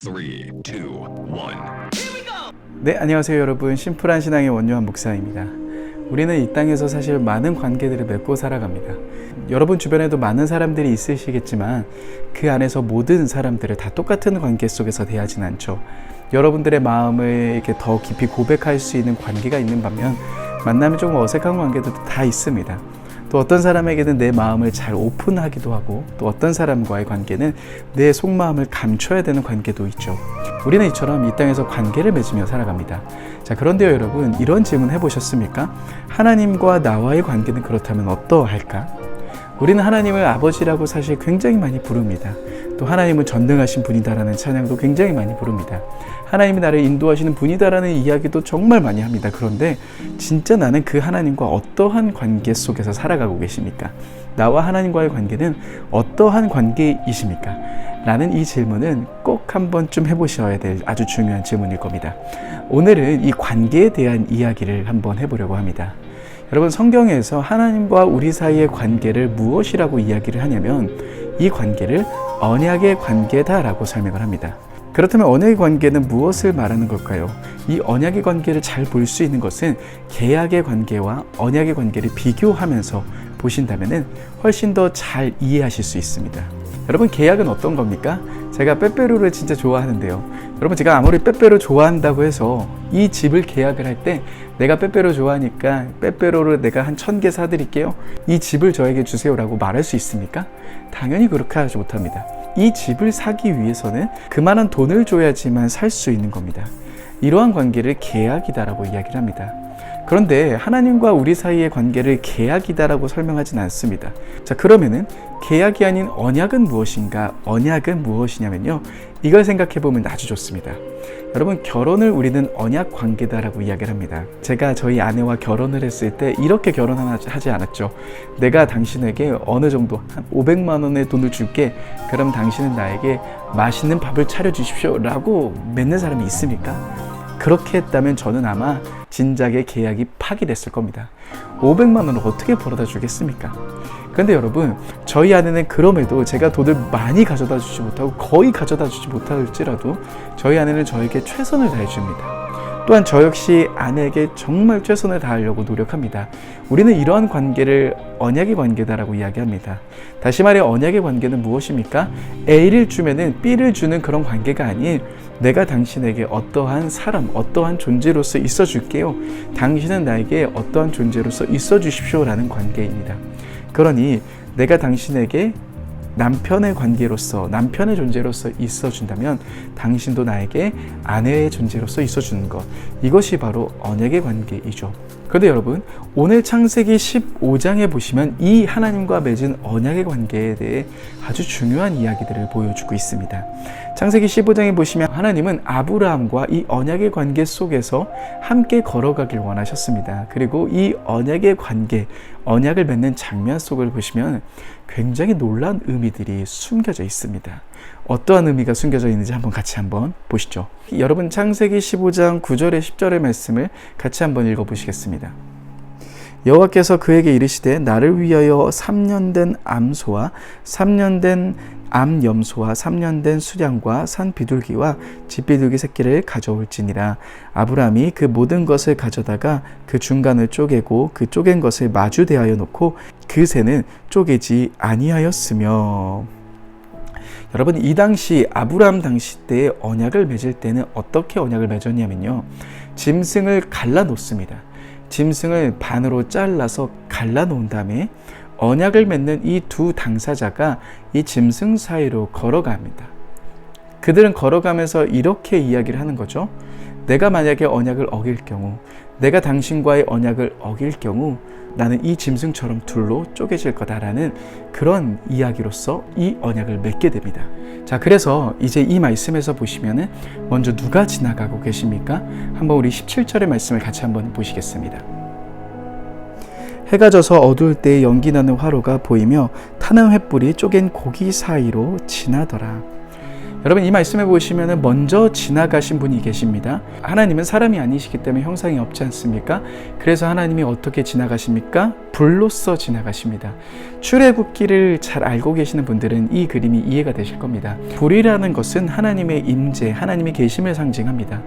3, 2, 1. 네, 안녕하세요 여러분. 심플한 신앙의 원요한 목사입니다. 우리는 이 땅에서 사실 많은 관계들을 맺고 살아갑니다. 여러분 주변에도 많은 사람들이 있으시겠지만 그 안에서 모든 사람들을 다 똑같은 관계 속에서 대하진 않죠. 여러분들의 마음을 이렇게 더 깊이 고백할 수 있는 관계가 있는 반면 만나면 조금 어색한 관계도 다 있습니다. 또 어떤 사람에게는 내 마음을 잘 오픈하기도 하고 또 어떤 사람과의 관계는 내 속마음을 감춰야 되는 관계도 있죠. 우리는 이처럼 이 땅에서 관계를 맺으며 살아갑니다. 자, 그런데요 여러분, 이런 질문 해보셨습니까? 하나님과 나와의 관계는 그렇다면 어떠할까? 우리는 하나님을 아버지라고 사실 굉장히 많이 부릅니다. 또 하나님은 전능하신 분이다라는 찬양도 굉장히 많이 부릅니다. 하나님이 나를 인도하시는 분이다라는 이야기도 정말 많이 합니다. 그런데 진짜 나는 그 하나님과 어떠한 관계 속에서 살아가고 계십니까? 나와 하나님과의 관계는 어떠한 관계이십니까? 라는 이 질문은 꼭 한 번쯤 해보셔야 될 아주 중요한 질문일 겁니다. 오늘은 이 관계에 대한 이야기를 한번 해보려고 합니다. 여러분, 성경에서 하나님과 우리 사이의 관계를 무엇이라고 이야기를 하냐면 이 관계를 언약의 관계다라고 설명을 합니다. 그렇다면 언약의 관계는 무엇을 말하는 걸까요? 이 언약의 관계를 잘 볼 수 있는 것은 계약의 관계와 언약의 관계를 비교하면서 보신다면 훨씬 더 잘 이해하실 수 있습니다. 여러분, 계약은 어떤 겁니까? 제가 빼빼로를 진짜 좋아하는데요. 여러분, 제가 아무리 빼빼로 좋아한다고 해서 이 집을 계약을 할 때 내가 빼빼로 좋아하니까 빼빼로를 내가 한 1000개 사드릴게요. 이 집을 저에게 주세요라고 말할 수 있습니까? 당연히 그렇게 하지 못합니다. 이 집을 사기 위해서는 그만한 돈을 줘야지만 살 수 있는 겁니다. 이러한 관계를 계약이다라고 이야기를 합니다. 그런데 하나님과 우리 사이의 관계를 계약이다라고 설명하진 않습니다. 자, 그러면은 계약이 아닌 언약은 무엇인가? 언약은 무엇이냐면요, 이걸 생각해 보면 아주 좋습니다. 여러분, 결혼을 우리는 언약 관계다라고 이야기를 합니다. 제가 저희 아내와 결혼을 했을 때 이렇게 결혼하지 않았죠. 내가 당신에게 어느 정도 한 500만 원의 돈을 줄게. 그럼 당신은 나에게 맛있는 밥을 차려주십시오 라고 맺는 사람이 있습니까? 그렇게 했다면 저는 아마 진작에 계약이 파기됐을 겁니다. 500만 원을 어떻게 벌어다 주겠습니까? 그런데 여러분, 저희 아내는 그럼에도 제가 돈을 많이 가져다 주지 못하고 거의 가져다 주지 못할지라도 저희 아내는 저에게 최선을 다해 줍니다. 또한 저 역시 아내에게 정말 최선을 다하려고 노력합니다. 우리는 이러한 관계를 언약의 관계다라고 이야기합니다. 다시 말해 언약의 관계는 무엇입니까? A를 주면은 B를 주는 그런 관계가 아닌 내가 당신에게 어떠한 사람, 어떠한 존재로서 있어 줄게요. 당신은 나에게 어떠한 존재로서 있어 주십시오 라는 관계입니다. 그러니 내가 당신에게 남편의 관계로서, 남편의 존재로서 있어준다면 당신도 나에게 아내의 존재로서 있어주는 것, 이것이 바로 언약의 관계이죠. 그런데 여러분, 오늘 창세기 15장에 보시면 이 하나님과 맺은 언약의 관계에 대해 아주 중요한 이야기들을 보여주고 있습니다. 창세기 15장에 보시면 하나님은 아브라함과 이 언약의 관계 속에서 함께 걸어가길 원하셨습니다. 그리고 이 언약의 관계, 언약을 맺는 장면 속을 보시면 굉장히 놀라운 의미들이 숨겨져 있습니다. 어떠한 의미가 숨겨져 있는지 같이 보시죠. 여러분, 창세기 15장 9절에 10절의 말씀을 같이 한번 읽어보시겠습니다. 여호와께서 그에게 이르시되 나를 위하여 3년 된 암소와 3년 된 암염소와 3년 된 수량과 산 비둘기와 집비둘기 새끼를 가져올지니라. 아브라함이 그 모든 것을 가져다가 그 중간을 쪼개고 그 쪼갠 것을 마주 대하여 놓고 그 새는 쪼개지 아니하였으며. 여러분, 이 당시 아브라함 당시 때의 언약을 맺을 때는 어떻게 언약을 맺었냐면요, 짐승을 갈라 놓습니다. 짐승을 반으로 잘라서 갈라 놓은 다음에 언약을 맺는 이 두 당사자가 이 짐승 사이로 걸어갑니다. 그들은 걸어가면서 이렇게 이야기를 하는 거죠. 내가 만약에 언약을 어길 경우, 내가 당신과의 언약을 어길 경우 나는 이 짐승처럼 둘로 쪼개질 거다라는 그런 이야기로서 이 언약을 맺게 됩니다. 자, 그래서 이제 이 말씀에서 보시면은 먼저 누가 지나가고 계십니까? 한번 우리 17절의 말씀을 같이 한번 보시겠습니다. 해가 져서 어두울 때 연기 나는 화로가 보이며 타는 횃불이 쪼갠 고기 사이로 지나더라. 여러분, 이 말씀에 보시면 먼저 지나가신 분이 계십니다. 하나님은 사람이 아니시기 때문에 형상이 없지 않습니까? 그래서 하나님이 어떻게 지나가십니까? 불로써 지나가십니다. 출애굽기를 잘 알고 계시는 분들은 이 그림이 이해가 되실 겁니다. 불이라는 것은 하나님의 임재, 하나님의 계심을 상징합니다.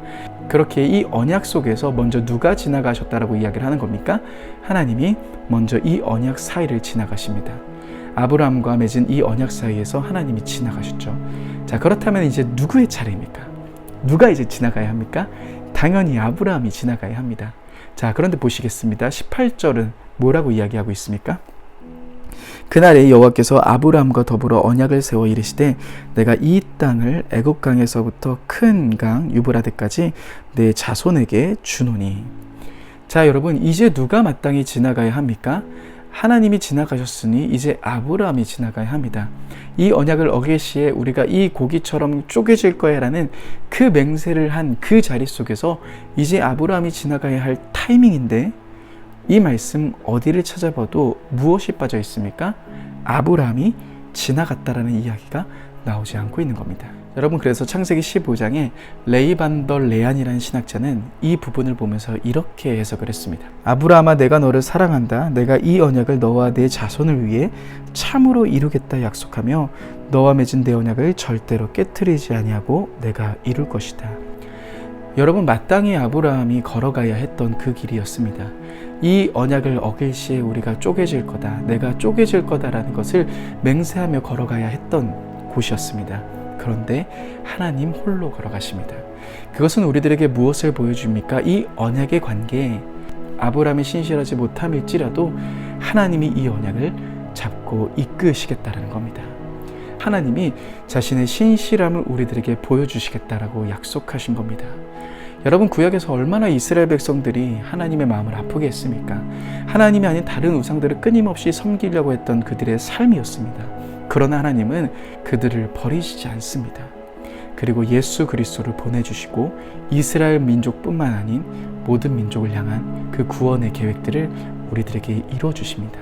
그렇게 이 언약 속에서 먼저 누가 지나가셨다라고 이야기를 하는 겁니까? 하나님이 먼저 이 언약 사이를 지나가십니다. 아브라함과 맺은 이 언약 사이에서 하나님이 지나가셨죠. 자, 그렇다면 이제 누구의 차례입니까? 누가 이제 지나가야 합니까? 당연히 아브라함이 지나가야 합니다. 자, 그런데 보시겠습니다. 18절은 뭐라고 이야기하고 있습니까? 그날에 여호와께서 아브라함과 더불어 언약을 세워 이르시되 내가 이 땅을 애굽 강에서부터 큰 강 유브라데까지 내 자손에게 주노니. 자, 여러분, 이제 누가 마땅히 지나가야 합니까? 하나님이 지나가셨으니 이제 아브라함이 지나가야 합니다. 이 언약을 어길 시에 우리가 이 고기처럼 쪼개질 거야라는 그 맹세를 한 그 자리 속에서 이제 아브라함이 지나가야 할 타이밍인데, 이 말씀 어디를 찾아봐도 무엇이 빠져 있습니까? 아브라함이 지나갔다라는 이야기가 나오지 않고 있는 겁니다. 여러분, 그래서 창세기 15장에 레이반더 레안이라는 신학자는 이 부분을 보면서 이렇게 해석을 했습니다. 아브라함아, 내가 너를 사랑한다. 내가 이 언약을 너와 내 자손을 위해 참으로 이루겠다 약속하며 너와 맺은 내 언약을 절대로 깨트리지 아니하고 내가 이룰 것이다. 여러분, 마땅히 아브라함이 걸어가야 했던 그 길이었습니다. 이 언약을 어길 시에 우리가 쪼개질 거다, 내가 쪼개질 거다라는 것을 맹세하며 걸어가야 했던 곳이었습니다. 그런데 하나님 홀로 걸어가십니다. 그것은 우리들에게 무엇을 보여줍니까? 이 언약의 관계에 아브라함이 신실하지 못함일지라도 하나님이 이 언약을 잡고 이끄시겠다는 겁니다. 하나님이 자신의 신실함을 우리들에게 보여주시겠다라고 약속하신 겁니다. 여러분, 구약에서 얼마나 이스라엘 백성들이 하나님의 마음을 아프게 했습니까? 하나님이 아닌 다른 우상들을 끊임없이 섬기려고 했던 그들의 삶이었습니다. 그러나 하나님은 그들을 버리시지 않습니다. 그리고 예수 그리스도를 보내주시고 이스라엘 민족뿐만 아닌 모든 민족을 향한 그 구원의 계획들을 우리들에게 이루어주십니다.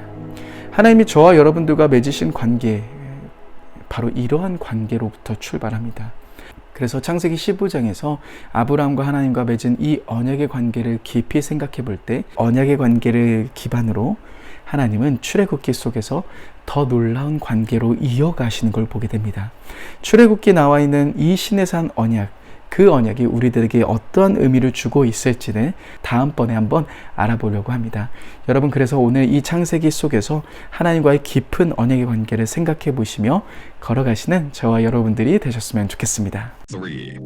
하나님이 저와 여러분들과 맺으신 관계, 바로 이러한 관계로부터 출발합니다. 그래서 창세기 15장에서 아브라함과 하나님과 맺은 이 언약의 관계를 깊이 생각해 볼 때, 언약의 관계를 기반으로 하나님은 출애굽기 속에서 더 놀라운 관계로 이어가시는 걸 보게 됩니다. 출애굽기 나와 있는 이 시내산 언약, 그 언약이 우리들에게 어떠한 의미를 주고 있을지는 다음번에 한번 알아보려고 합니다. 여러분, 그래서 오늘 이 창세기 속에서 하나님과의 깊은 언약의 관계를 생각해 보시며 걸어가시는 저와 여러분들이 되셨으면 좋겠습니다. 3, 2, 1